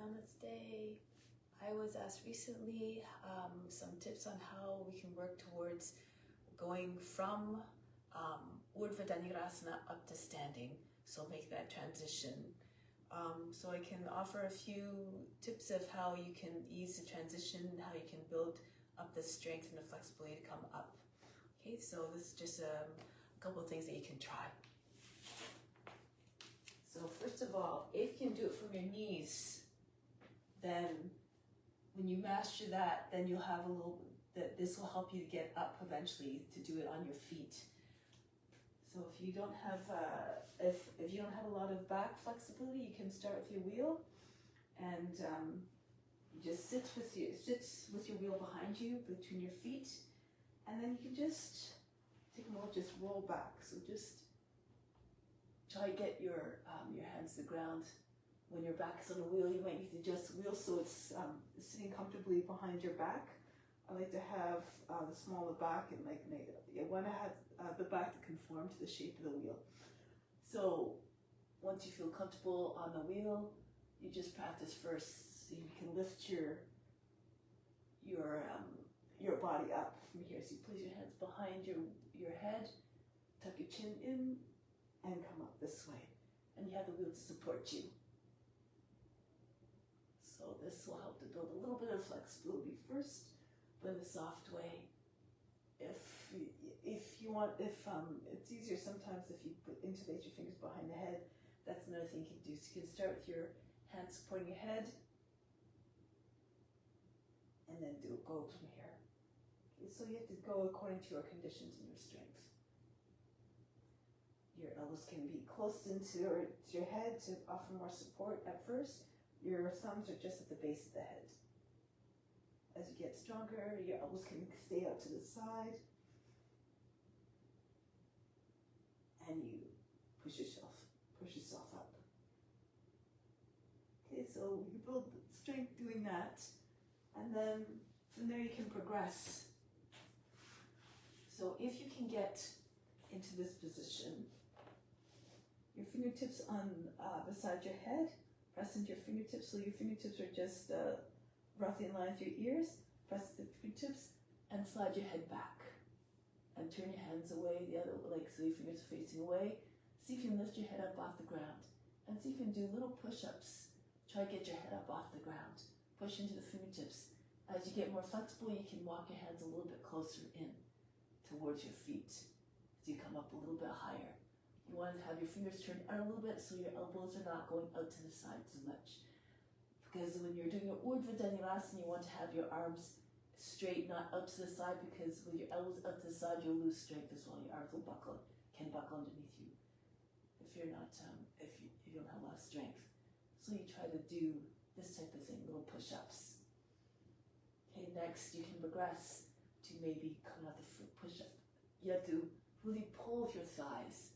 Namaste. I was asked recently some tips on how we can work towards going from Urdhva Dhanurasana up to standing, so make that transition. So I can offer a few tips of how you can ease the transition, how you can build up the strength and the flexibility to come up. Okay, so this is just a couple of things that you can try. So first of all, if you can do it from your knees, then when you master that, then you'll have a little, this will help you to get up eventually to do it on your feet. So if you don't have, if you don't have a lot of back flexibility, you can start with your wheel, and you just sit with your wheel behind you, between your feet, and then you can just take a moment, just roll back. So just try to get your hands to the ground. When your back is on the wheel, you might need to adjust the wheel so it's sitting comfortably behind your back. I like to have the smaller back, and I want to have the back to conform to the shape of the wheel. So once you feel comfortable on the wheel, you just practice first, so you can lift your body up from here. So you place your hands behind your head, tuck your chin in, and come up this way. And you have the wheel to support you. So this will help to build a little bit of flexibility first, but in a soft way. If you want, it's easier sometimes if you interlace your fingers behind the head. That's another thing you can do. So you can start with your hands supporting your head, and then go from here. Okay, so you have to go according to your conditions and your strength. Your elbows can be close into your head to offer more support at first. Your thumbs are just at the base of the head. As you get stronger, your elbows can stay out to the side. And you push yourself up. Okay, so you build strength doing that. And then from there you can progress. So if you can get into this position, your fingertips on beside your head, press into your fingertips, so your fingertips are just roughly in line with your ears. Press the fingertips and slide your head back. And turn your hands away the other way, so your fingers are facing away. See if you can lift your head up off the ground. And see if you can do little push-ups. Try to get your head up off the ground. Push into the fingertips. As you get more flexible, you can walk your hands a little bit closer in towards your feet. As you come up a little bit higher. You want to have your fingers turned out a little bit so your elbows are not going out to the side so much. Because when you're doing your Urdhva Dhanurasana, you want to have your arms straight, not out to the side, because with your elbows out to the side, you'll lose strength as well. Your arms will can buckle underneath you if you're not, if you don't have a lot of strength. So you try to do this type of thing, little push-ups. Okay, next you can progress to maybe come out the push-up. You have to really pull with your thighs.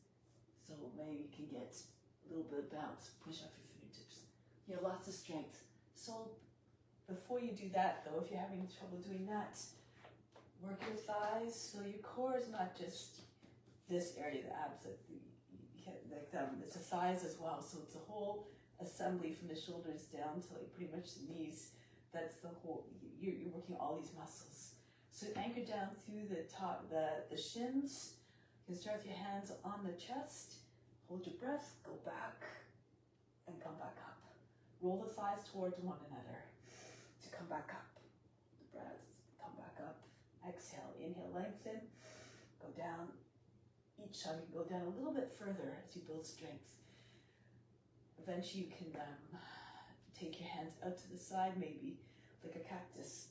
So maybe you can get a little bit of bounce, push off your fingertips. You have lots of strength. So before you do that though, if you're having trouble doing that, work your thighs so your core is not just this area, the abs, it's the thighs as well. So it's a whole assembly from the shoulders down to pretty much the knees. That's the whole, you're working all these muscles. So anchor down through the top, the shins. You can start with your hands on the chest, hold your breath, go back, and come back up. Roll the thighs towards one another to come back up. The breath, come back up. Exhale, inhale, lengthen, go down. Each time you can go down a little bit further as you build strength. Eventually you can take your hands out to the side, maybe like a cactus.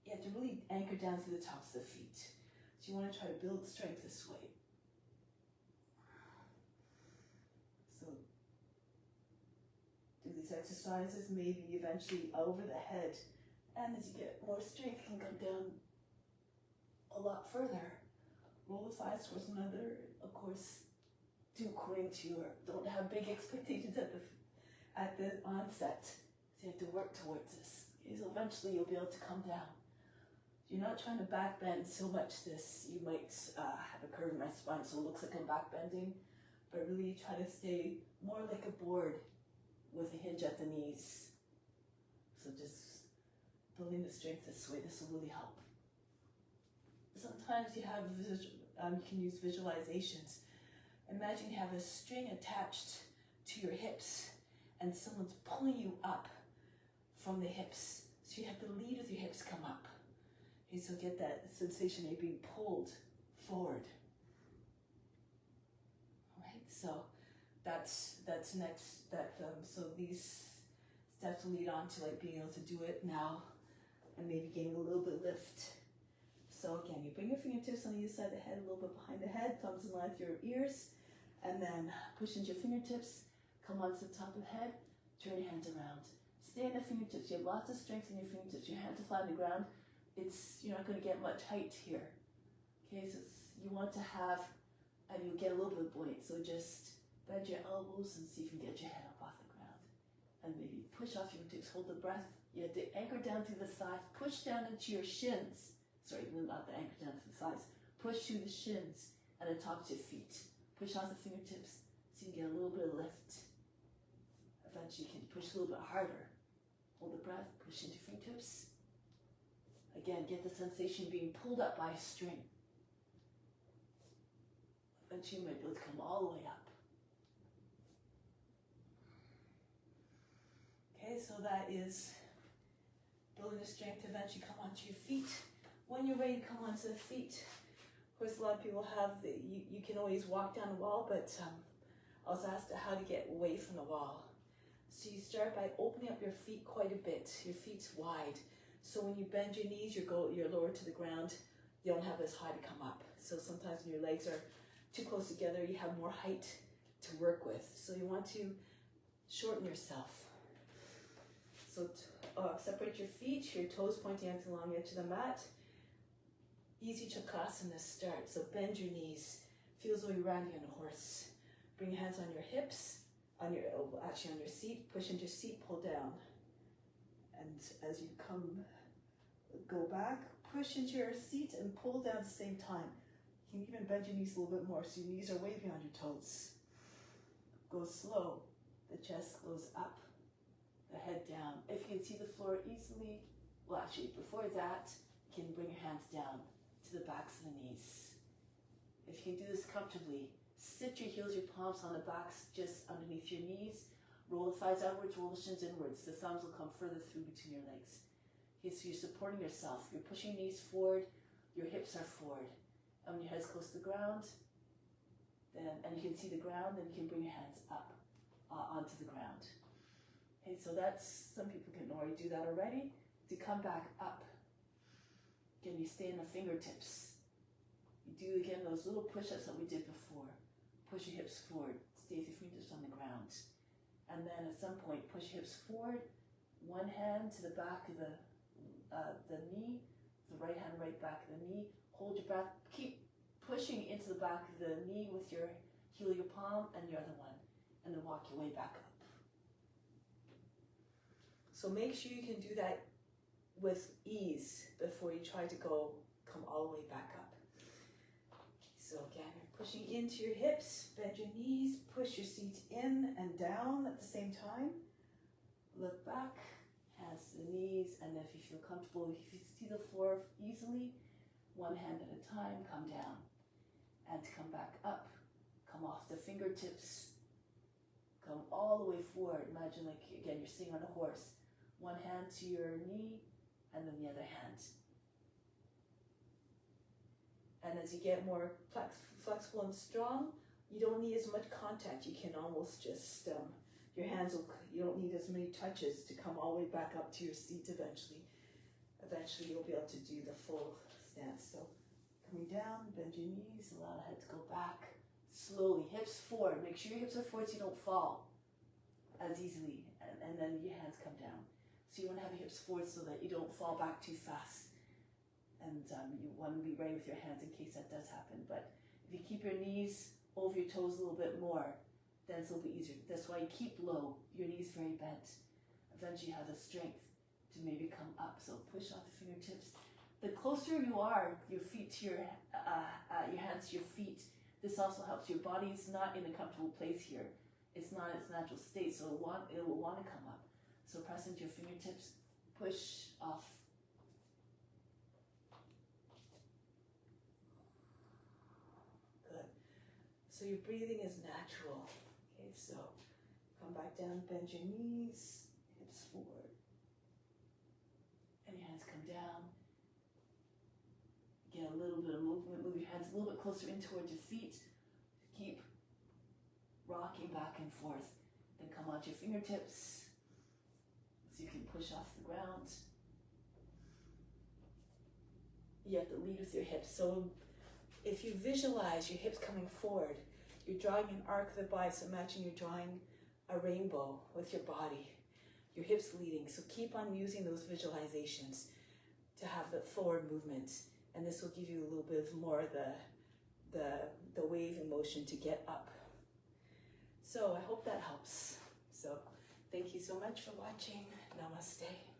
You have to really anchor down through the tops of the feet. So you want to try to build strength this way. So do these exercises, maybe eventually over the head. And as you get more strength, you can come down a lot further. Roll the thighs towards another. Of course, do according to don't have big expectations at the onset. So you have to work towards this. Okay, so eventually you'll be able to come down. You're not trying to back bend so much this, you might have a curve in my spine so it looks like I'm back bending, but really try to stay more like a board with a hinge at the knees. So just building the strength this way, this will really help. Sometimes you have, you can use visualizations. Imagine you have a string attached to your hips and someone's pulling you up from the hips. So you have to lead with your hips come up. Okay, so get that sensation of being pulled forward. All right, so that's next. So these steps will lead on to like being able to do it now and maybe getting a little bit lift. So again, you bring your fingertips on either side of the head, a little bit behind the head, thumbs in line with your ears, and then push into your fingertips, come onto the top of the head, turn your hands around. Stay in the fingertips. You have lots of strength in your fingertips. Your hands are flat on the ground. You're not going to get much height here. Okay, so you want to have, and you'll get a little bit buoyant. So just bend your elbows and see if you can get your head up off the ground. And maybe push off your fingertips, hold the breath. You have to anchor down through the thighs, push down into your shins. Sorry, not the anchor down to the thighs. Push through the shins and the tops of your feet. Push off the fingertips so you can get a little bit of lift. Eventually you can push a little bit harder. Hold the breath, push into your fingertips. Again, get the sensation of being pulled up by a string. Eventually you might be able to come all the way up. Okay, so that is building the strength to eventually come onto your feet. When you're ready to come onto the feet, of course a lot of people have, you can always walk down the wall, but I was asked how to get away from the wall. So you start by opening up your feet quite a bit. Your feet's wide. So when you bend your knees, you're lower to the ground. You don't have as high to come up. So sometimes when your legs are too close together, you have more height to work with. So you want to shorten yourself. So separate your feet, your toes pointing out along the edge of the mat. Easy Chakasana start. So bend your knees. Feel as though you're riding on a horse. Bring your hands on your hips, on your seat. Push into your seat, pull down. And as you go back, push into your seat and pull down at the same time. You can even bend your knees a little bit more so your knees are way beyond your toes. Go slow. The chest goes up, the head down. If you can see the floor easily, well actually before that, you can bring your hands down to the backs of the knees. If you can do this comfortably, sit your heels, your palms on the backs just underneath your knees. Roll the thighs outwards, roll the shins inwards. The thumbs will come further through between your legs. Okay, so you're supporting yourself. You're pushing your knees forward, your hips are forward. And when your head's close to the ground, and you can see the ground, then you can bring your hands up onto the ground. Okay, so that's, some people can already do that already. To come back up, again, you stay in the fingertips. You do again those little push-ups that we did before. Push your hips forward, stay with your fingertips on the ground. And then at some point, push your hips forward, one hand to the back of the knee, the right hand right back of the knee. Hold your breath, keep pushing into the back of the knee with your heel of your palm and your other one. And then walk your way back up. So make sure you can do that with ease before you try to come all the way back up. So again, you're pushing into your hips, bend your knees, push your seat in and down at the same time. Look back, hands to the knees, and then if you feel comfortable, if you see the floor easily, one hand at a time, come down. And come back up, come off the fingertips, come all the way forward. Imagine like, again, you're sitting on a horse. One hand to your knee, and then the other hand. And as you get more flexible and strong, you don't need as much contact. You can almost just, your hands you don't need as many touches to come all the way back up to your seat eventually. Eventually you'll be able to do the full stance. So coming down, bend your knees, allow the head to go back. Slowly, hips forward. Make sure your hips are forward so you don't fall as easily. And then your hands come down. So you want to have your hips forward so that you don't fall back too fast. And you want to be ready with your hands in case that does happen. But if you keep your knees over your toes a little bit more, then it's a little bit easier. That's why you keep low, your knees very bent. Eventually you have the strength to maybe come up. So push off the fingertips. The closer you are, your feet to your hands to your feet, this also helps. Your body's not in a comfortable place here. it's not its natural state, so it will want to come up. So press into your fingertips, push off. Good. So your breathing is natural. Okay, so come back down, bend your knees, hips forward. And your hands come down. Get a little bit of movement. Move your hands a little bit closer in towards your feet. Keep rocking back and forth. Then come onto your fingertips so you can push off the ground. You have to lead with your hips. So if you visualize your hips coming forward, you're drawing an arc of the body. So imagine you're drawing a rainbow with your body. Your hips leading. So keep on using those visualizations to have the forward movement. And this will give you a little bit more of the waving motion to get up. So I hope that helps. So thank you so much for watching. Namaste.